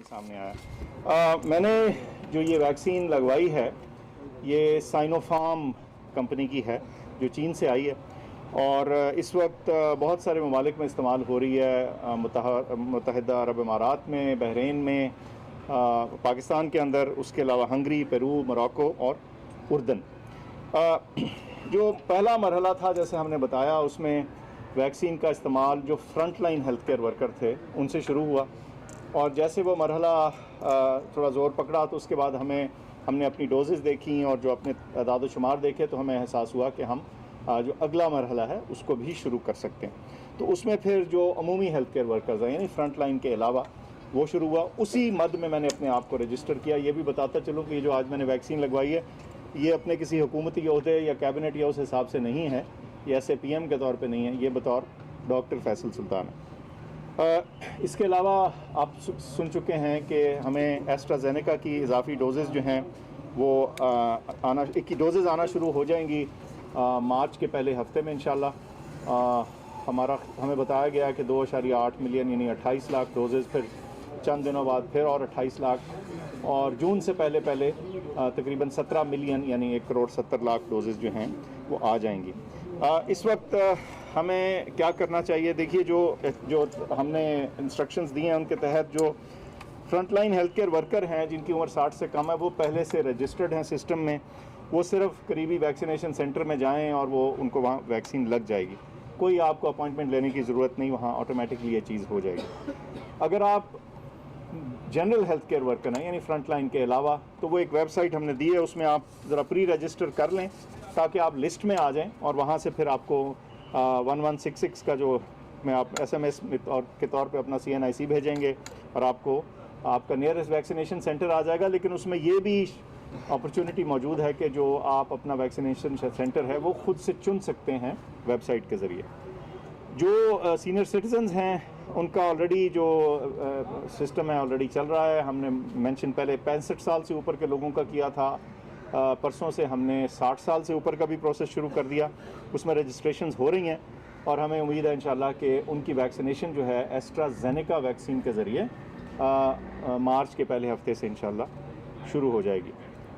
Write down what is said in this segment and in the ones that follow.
नहीं सामने आया। मैंने जो ये वैक्सीन लगवाई है ये साइनोफार्म कंपनी की है जो चीन से आई है और इस वक्त बहुत सारे ममालिक में इस्तेमाल हो रही है। मुत्तहिदा अरब इमारात में, बहरीन में, पाकिस्तान के अंदर, उसके अलावा हंगरी, पेरू, मोरक्को और उर्दन। जो पहला मरहला था जैसे हमने बताया उसमें वैक्सीन का इस्तेमाल जो front line health care worker थे उनसे शुरू हुआ और जैसे वो मरहला थोड़ा ज़ोर पकड़ा तो उसके बाद हमने अपनी डोजेज़ देखी और जो अपने अदाद शुमार देखे तो हमें एहसास हुआ कि हम जो अगला मरहला है उसको भी शुरू कर सकते हैं। तो उसमें फिर जो अमूमी हेल्थ केयर वर्कर्स हैं यानी फ्रंट लाइन के अलावा वो शुरू हुआ। उसी मद में मैंने अपने आप को रजिस्टर किया। ये भी बताता चलूँ कि ये जो आज मैंने वैक्सीन लगवाई है ये अपने किसी हुकूमती ओहदे या कैबिनेट या उस हिसाब से नहीं है, ये ऐसे PM के तौर पे नहीं है, ये बतौर डॉक्टर फैसल सुल्तान है। इसके अलावा आप सुन चुके हैं कि हमें एस्ट्राजेनेका की इजाफी डोजेज़ जो हैं वो डोजेज़ आना शुरू हो जाएंगी मार्च के पहले हफ्ते में इंशाल्लाह। हमें बताया गया कि 2.8 मिलियन यानी 28 लाख डोजेज़, फिर चंद दिनों बाद फिर और 28 लाख, और जून से पहले तकरीबन 17 मिलियन यानी 1 करोड़ 70 लाख डोजेज़ जो हैं वो आ जाएंगी। इस वक्त हमें क्या करना चाहिए? देखिए जो हमने इंस्ट्रक्शंस दिए हैं उनके तहत जो फ्रंटलाइन हेल्थ केयर वर्कर हैं जिनकी उम्र 60 से कम है वो पहले से रजिस्टर्ड हैं सिस्टम में, वो सिर्फ करीबी वैक्सीनेशन सेंटर में जाएं और वो उनको वहाँ वैक्सीन लग जाएगी। कोई आपको अपॉइंटमेंट लेने की ज़रूरत नहीं, वहाँ ऑटोमेटिकली ये चीज़ हो जाएगी। अगर आप जनरल हेल्थ केयर वर्कर हैं यानी फ्रंट लाइन के अलावा तो वो एक वेबसाइट हमने दी है, उसमें आप ज़रा प्री रजिस्टर कर लें ताकि आप लिस्ट में आ जाएं और वहाँ से फिर आपको 1166 का जो मैं आप SMS के तौर पे अपना CNIC भेजेंगे और आपको आपका नियरेस्ट वैक्सीनेशन सेंटर आ जाएगा। लेकिन उसमें ये भी अपॉर्चुनिटी मौजूद है कि जो आप अपना वैक्सीनेशन सेंटर है वो खुद से चुन सकते हैं वेबसाइट के ज़रिए। जो सीनियर सिटीजन्स हैं उनका ऑलरेडी जो सिस्टम है ऑलरेडी चल रहा है। हमने मेंशन पहले 65 साल से ऊपर के लोगों का किया था, परसों से हमने 60 साल से ऊपर का भी प्रोसेस शुरू कर दिया। उसमें रजिस्ट्रेशंस हो रही हैं और हमें उम्मीद है इंशाल्लाह कि उनकी वैक्सीनेशन जो है एस्ट्राजेनेका वैक्सीन के ज़रिए मार्च के पहले हफ्ते से इंशाल्लाह शुरू हो जाएगी।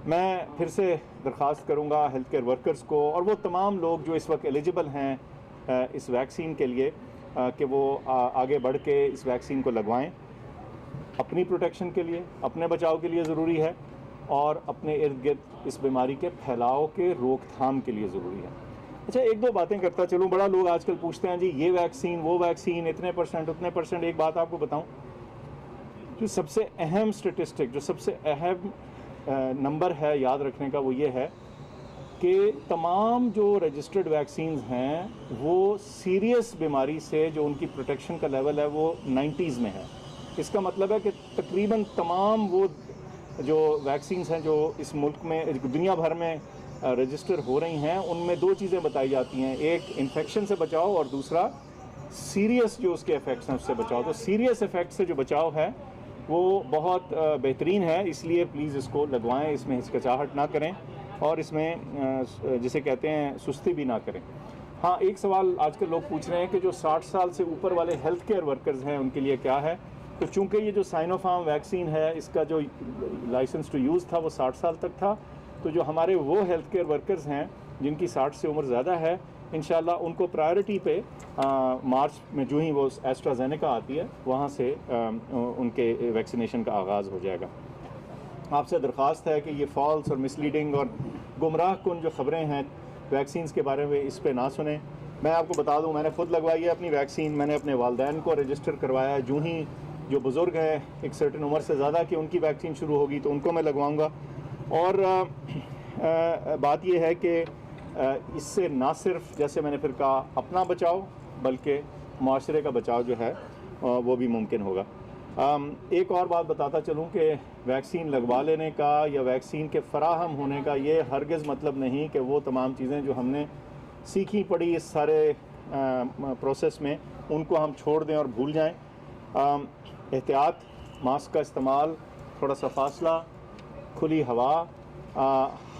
मैं फिर से दरख्वास्त करूँगा हेल्थ केयर वर्कर्स को और वो तमाम लोग जो इस वक्त एलिजिबल हैं इस वैक्सीन के लिए कि वो आगे बढ़ के इस वैक्सीन को लगवाएं। अपनी प्रोटेक्शन के लिए, अपने बचाव के लिए ज़रूरी है और अपने इर्द गिर्द इस बीमारी के फैलाव के रोकथाम के लिए ज़रूरी है। अच्छा, एक दो बातें करता चलूँ। बड़ा लोग आजकल पूछते हैं जी ये वैक्सीन वो वैक्सीन, इतने % उतने %। एक बात आपको बताऊँ, जो सबसे अहम स्टेटिस्टिक, जो सबसे अहम नंबर है याद रखने का वो ये है कि तमाम जो रजिस्टर्ड वैक्सीन्स हैं वो सीरियस बीमारी से जो उनकी प्रोटेक्शन का लेवल है वो 90s में है। इसका मतलब है कि तकरीबन तमाम वो जो वैक्सीन्स हैं जो इस मुल्क में, दुनिया भर में रजिस्टर हो रही हैं, उनमें दो चीज़ें बताई जाती हैं, एक इन्फेक्शन से बचाव और दूसरा सीरियस जो उसके इफ़ेक्ट्स हैं उससे बचाव। तो सीरियस इफ़ेक्ट से जो बचाव है वो बहुत बेहतरीन है, इसलिए प्लीज़ इसको लगवाएं, इसमें हिचकिचाहट ना करें और इसमें जिसे कहते हैं सुस्ती भी ना करें। हाँ, एक सवाल आजकल लोग पूछ रहे हैं कि जो 60 साल से ऊपर वाले हेल्थ केयर वर्कर्स हैं उनके लिए क्या है। तो चूँकि ये जो साइनोफार्म वैक्सीन है इसका जो लाइसेंस टू यूज़ था वो 60 साल तक था, तो जो हमारे वो हेल्थ केयर वर्कर्स हैं जिनकी 60 से उम्र ज़्यादा है इंशाल्लाह उनको प्रायोरिटी पे मार्च में जो ही वो एस्ट्राजेनेका आती है वहाँ से उनके वैक्सीनेशन का आगाज़ हो जाएगा। आपसे दरख्वास्त है कि ये फॉल्स और मिसलीडिंग और गुमराह कुन जो ख़बरें हैं वैक्सीन्स के बारे में इस पे ना सुने। मैं आपको बता दूं, मैंने ख़ुद लगवाई है अपनी वैक्सीन, मैंने अपने वालिदैन को रजिस्टर करवाया है। जो ही जो बुज़ुर्ग हैं एक सर्टेन उम्र से ज़्यादा की उनकी वैक्सीन शुरू होगी तो उनको मैं लगवाऊँगा। और बात यह है कि इससे ना सिर्फ जैसे मैंने फिर कहा अपना बचाव बल्कि माशरे का बचाव जो है वो भी मुमकिन होगा। एक और बात बताता चलूँ कि वैक्सीन लगवा लेने का या वैक्सीन के फ़राहम होने का ये हरगिज़ मतलब नहीं कि वो तमाम चीज़ें जो हमने सीखी पड़ी इस सारे प्रोसेस में उनको हम छोड़ दें और भूल जाएं। एहतियात, मास्क का इस्तेमाल, थोड़ा सा फासला, खुली हवा,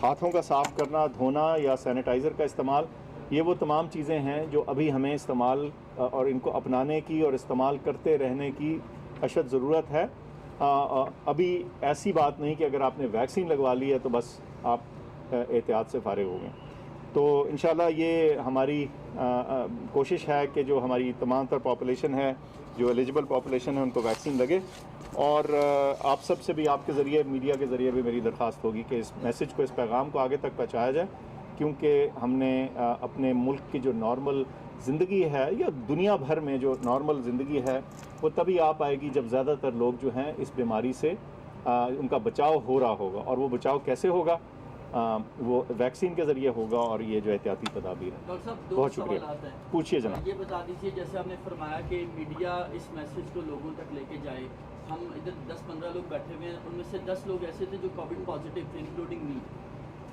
हाथों का साफ़ करना, धोना या सैनिटाइज़र का इस्तेमाल, ये वो तमाम चीज़ें हैं जो अभी हमें इस्तेमाल और इनको अपनाने की और इस्तेमाल करते रहने की अशद ज़रूरत है। अभी ऐसी बात नहीं कि अगर आपने वैक्सीन लगवा ली है तो बस आप एहतियात से फारिग हो गए। तो इंशाल्लाह ये हमारी कोशिश है कि जो हमारी तमाम तर पॉपुलेशन है, जो एलिजिबल पॉपुलेशन है, उनको वैक्सीन लगे। और आप सब से भी, आपके ज़रिए, मीडिया के ज़रिए भी मेरी दरख्वास्त होगी कि इस मैसेज को, इस पैगाम को आगे तक पहुँचाया जाए, क्योंकि हमने अपने मुल्क की जो नॉर्मल ज़िंदगी है या दुनिया भर में जो नॉर्मल ज़िंदगी है वो तभी आ पाएगी जब ज़्यादातर लोग जो हैं इस बीमारी से उनका बचाव हो रहा होगा। और वो बचाव कैसे होगा? वो वैक्सीन के ज़रिए होगा और ये जो एहतियाती तदाबीर है। डॉक्टर साहब, बहुत शुक्रिया। पूछिए जनाब। ये बता दीजिए, जैसे आपने फरमाया कि मीडिया इस मैसेज को लोगों तक लेके जाए। हम इधर 10-15 लोग बैठे हुए हैं, उनमें से 10 लोग ऐसे थे जो कोविड पॉजिटिव थे, इंक्लूडिंग मी।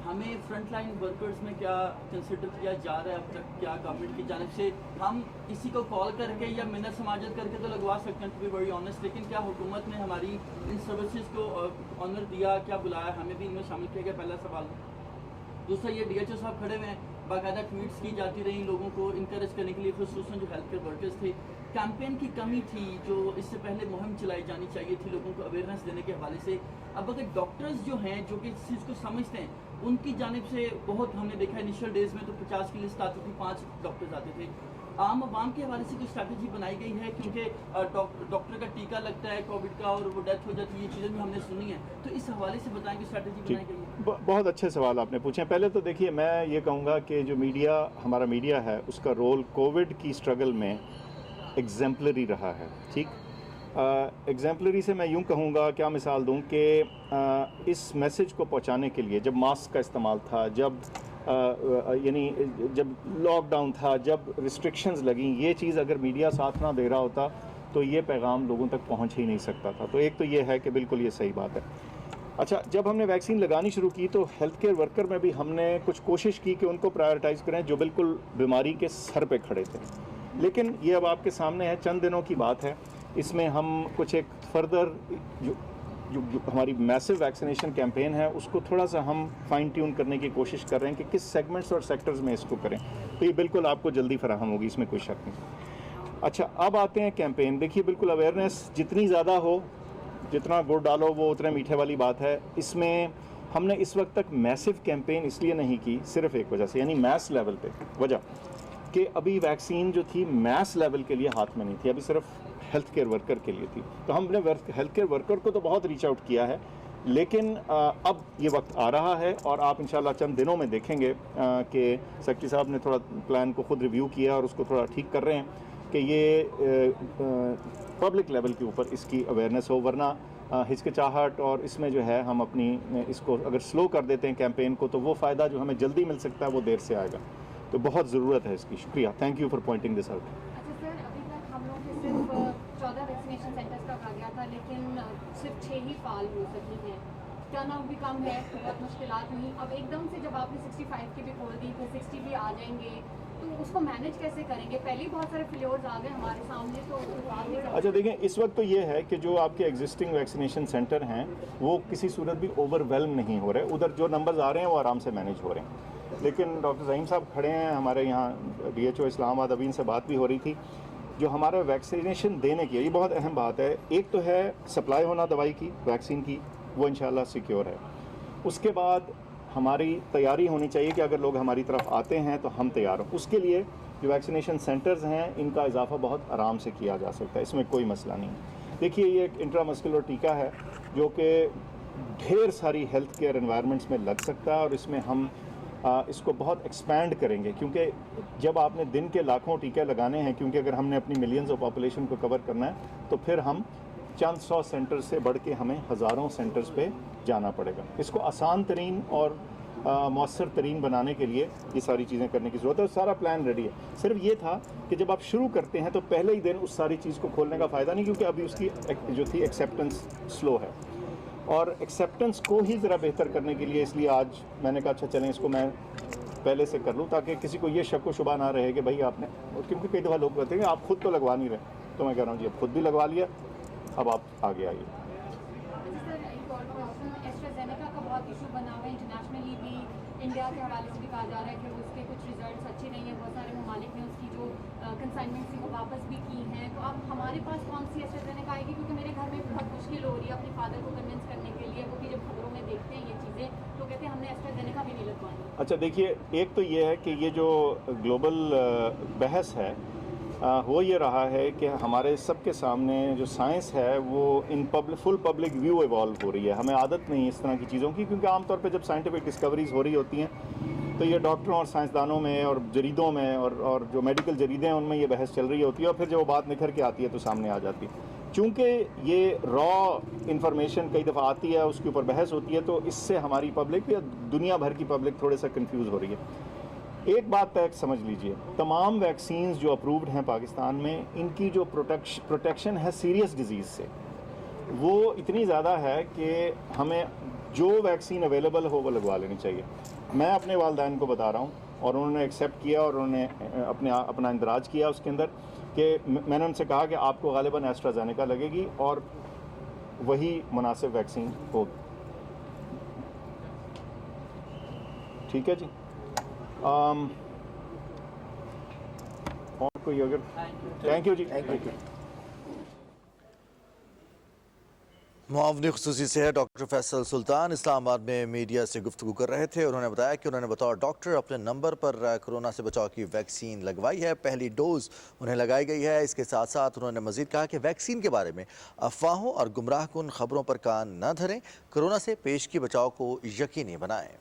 हमें फ्रंट लाइन वर्कर्स में क्या कंसिडर किया जा रहा है अब तक? क्या गवर्नमेंट की जानिब से हम किसी को कॉल करके या मिन्नत समाजत करके तो लगवा सकते हैं, टू बी वेरी ऑनेस्ट, लेकिन क्या हुकूमत ने हमारी इन सर्विसेज को ऑनर दिया? क्या बुलाया? हमें भी इनमें शामिल किया गया? पहला सवाल। दूसरा, ये DHO साहब खड़े हुए हैं, बाकायदा ट्वीट्स की जाती रही लोगों को इनकरेज करने के लिए, खुसूसन जो हेल्थ केयर वर्कर्स थे। कैंपेन की कमी थी जो इससे पहले मुहिम चलाई जानी चाहिए थी लोगों को अवेयरनेस देने के हवाले से। अब अगर डॉक्टर्स जो हैं जो कि इस चीज़ को समझते हैं, उनकी जानिब से बहुत हमने देखा इनिशियल डेज में तो 50 की लिस्ट आती थी, 5 डॉक्टर्स आते थे। आम आवाम के हवाले से कोई स्ट्रैटेजी बनाई गई है? क्योंकि डॉक्टर का टीका लगता है कोविड का और वो डेथ हो जाती है, ये चीज़ें भी हमने सुनी है, तो इस हवाले से बताएं कि स्ट्रैटेजी बनाई गई है। बहुत अच्छे सवाल आपने पूछे हैं। पहले तो देखिए, मैं ये कहूँगा कि जो मीडिया, हमारा मीडिया है, उसका रोल कोविड की स्ट्रगल में एग्जेम्पलरी रहा है। ठीक, एग्जाम्पलरी से मैं यूँ कहूँगा, क्या मिसाल दूँ कि इस मैसेज को पहुँचाने के लिए जब मास्क का इस्तेमाल था, जब यानी जब लॉकडाउन था, जब रिस्ट्रिक्शंस लगी, ये चीज़ अगर मीडिया साथ ना दे रहा होता तो ये पैगाम लोगों तक पहुँच ही नहीं सकता था। तो एक तो ये है कि बिल्कुल ये सही बात है। अच्छा, जब हमने वैक्सीन लगानी शुरू की तो हेल्थ केयर वर्कर में भी हमने कुछ कोशिश की कि उनको प्रायोरिटाइज़ करें जो बिल्कुल बीमारी के सर पे खड़े थे। लेकिन ये अब आपके सामने है, चंद दिनों की बात है, इसमें हम कुछ एक फर्दर जो हमारी मैसिव वैक्सीनेशन कैंपेन है उसको थोड़ा सा हम फाइन ट्यून करने की कोशिश कर रहे हैं कि किस सेगमेंट्स और सेक्टर्स में इसको करें। तो ये बिल्कुल आपको जल्दी फराहम होगी, इसमें कोई शक नहीं। अच्छा, अब आते हैं कैंपेन। देखिए, बिल्कुल अवेयरनेस जितनी ज़्यादा हो, जितना गुड़ डालो वो उतने मीठे वाली बात है। इसमें हमने इस वक्त तक मैसिव कैंपेन इसलिए नहीं की, सिर्फ एक वजह से, यानी मैस लेवल पे, वजह कि अभी वैक्सीन जो थी मैस लेवल के लिए हाथ में नहीं थी, अभी सिर्फ हेल्थ केयर वर्कर के लिए थी। तो हमने हेल्थ केयर वर्कर को तो बहुत रीच आउट किया है, लेकिन अब ये वक्त आ रहा है और आप इंशाल्लाह चंद दिनों में देखेंगे कि सेक्रेटरी साहब ने थोड़ा प्लान को खुद रिव्यू किया और उसको थोड़ा ठीक कर रहे हैं कि ये पब्लिक लेवल के ऊपर इसकी अवेयरनेस हो। वरना हिचकिचाहट और इसमें जो है हम अपनी इसको अगर स्लो कर देते हैं कैंपेन को, तो वो फ़ायदा जो हमें जल्दी मिल सकता है वो देर से आएगा। तो बहुत ज़रूरत है इसकी। शुक्रिया, thank you for pointing this out. अच्छा सर, अभी तक हम लोग के सिर्फ 14 वैक्सीनेशन सेंटर्स का कहा गया था, लेकिन सिर्फ 6 ही फाल हो सकी हैं। टर्नआउट भी कम है, बहुत मुश्किलात हुई। अब एकदम से जब आपने 65 की भी खोल दी, फिर 60 भी आ जाएंगे, तो उसको मैनेज कैसे करेंगे? पहले ही बहुत सारे फेल्योर्स आ गए हमारे सामने, तो बाद में। अच्छा देखिए, इस वक्त तो ये है कि जो आपके एग्जिस्टिंग वैक्सीनेशन सेंटर हैं वो किसी सूरत भी ओवरवेल्म नहीं हो रहे। उधर जो नंबर्स आ रहे हैं वो आराम से मैनेज हो रहे हैं। लेकिन डॉक्टर ज़हीम साहब खड़े हैं हमारे यहाँ, DHO इस्लामाबाद, अभी इनसे बात भी हो रही थी। जो हमारा वैक्सीनेशन देने की, ये बहुत अहम बात है। एक तो है सप्लाई होना दवाई की, वैक्सीन की, वो इंशाल्लाह सिक्योर है। उसके बाद हमारी तैयारी होनी चाहिए कि अगर लोग हमारी तरफ आते हैं तो हम तैयार हों। उसके लिए जो वैक्सीनेशन सेंटर्स हैं इनका इजाफा बहुत आराम से किया जा सकता है, इसमें कोई मसला नहीं। देखिए, ये एक इंट्रामस्कुलर टीका है जो कि ढेर सारी हेल्थ केयर एनवायरनमेंट्स में लग सकता है और इसमें हम इसको बहुत एक्सपैंड करेंगे, क्योंकि जब आपने दिन के लाखों टीके लगाने हैं, क्योंकि अगर हमने अपनी मिलियंस ऑफ पॉपुलेशन को कवर करना है तो फिर हम चंद 100 सेंटर से बढ़ के हमें हज़ारों सेंटर्स पे जाना पड़ेगा। इसको आसान तरीन और मौसर तरीन बनाने के लिए ये सारी चीज़ें करने की ज़रूरत है। सारा प्लान रेडी है। सिर्फ ये था कि जब आप शुरू करते हैं तो पहले ही दिन उस सारी चीज़ को खोलने का फ़ायदा नहीं, क्योंकि अभी उसकी जो थी एक्सेप्टेंस स्लो है। और एक्सेप्टेंस को ही ज़रा बेहतर करने के लिए इसलिए आज मैंने कहा अच्छा चलें इसको मैं पहले से कर लूँ, ताकि किसी को ये शक व शुबा ना रहे कि भाई आपने, क्योंकि कई दफ़ा लोग कहते हैं आप खुद तो लगवा नहीं रहे। तो मैं कह रहा हूँ जी अब खुद भी लगवा लिया, अब आप आगे आइए। सर, एक एस्ट्राजेनेका का बहुत इशू बना हुआ है इंटरनेशनली भी, इंडिया के हवाले से भी कहा जा रहा है कि उसके कुछ रिजल्ट्स अच्छे नहीं है, बहुत सारे ममालिक ने उसकी जो कंसाइनमेंट थी वो वापस भी की हैं। तो अब हमारे पास कौन सी एस्ट्राजेनेका आएगी, क्योंकि मेरे घर में बहुत मुश्किल हो रही है अपने फादर को कन्विंस करने के लिए, वो भी जब खबरों में देखते हैं ये चीज़ें तो कहते हैं हमने एस्ट्राजेनेका भी नहीं लगवानी। अच्छा देखिए, एक तो ये है कि ये जो ग्लोबल बहस है हो ये रहा है कि हमारे सबके सामने जो साइंस है वो in full public view evolve हो रही है। हमें आदत नहीं है इस तरह की चीज़ों की, क्योंकि आमतौर पे जब साइंटिफिक डिस्कवरीज हो रही होती हैं तो ये डॉक्टरों और साइंसदानों में और जरीदों में और जो मेडिकल जरीदे हैं उनमें ये बहस चल रही होती है, और फिर जब वो बात निखर के आती है तो सामने आ जाती है। चूँकि ये रॉ इन्फॉर्मेशन कई दफ़ा आती है, उसके ऊपर बहस होती है, तो इससे हमारी पब्लिक या दुनिया भर की पब्लिक थोड़े सा कंफ्यूज हो रही है। एक बात तक समझ लीजिए, तमाम वैक्सीन्स जो अप्रूव्ड हैं पाकिस्तान में, इनकी जो प्रोटेक्शन है सीरियस डिजीज़ से वो इतनी ज़्यादा है कि हमें जो वैक्सीन अवेलेबल हो वो लगवा लेनी चाहिए। मैं अपने वालिदैन को बता रहा हूँ और उन्होंने एक्सेप्ट किया और उन्होंने अपना इंदराज किया उसके अंदर कि मैंने उनसे कहा कि आपको गालिबन एस्ट्राजेनेका लगेगी और वही मुनासिब वैक्सीन होगी। ठीक है जी। और कोई अगर थैंक यू जी, थैंक यू। मुआवनी खुसूसी से डॉक्टर फैसल सुल्तान इस्लामाबाद में मीडिया से गुफ्तगू कर रहे थे। उन्होंने बताया कि उन्होंने बतौर डॉक्टर अपने नंबर पर कोरोना से बचाव की वैक्सीन लगवाई है, पहली डोज उन्हें लगाई गई है। इसके साथ साथ उन्होंने मजीद कहा कि वैक्सीन के बारे में अफवाहों और गुमराहकुन खबरों पर कान न धरें, कोरोना से पेश की बचाव को यकीनी बनाएं।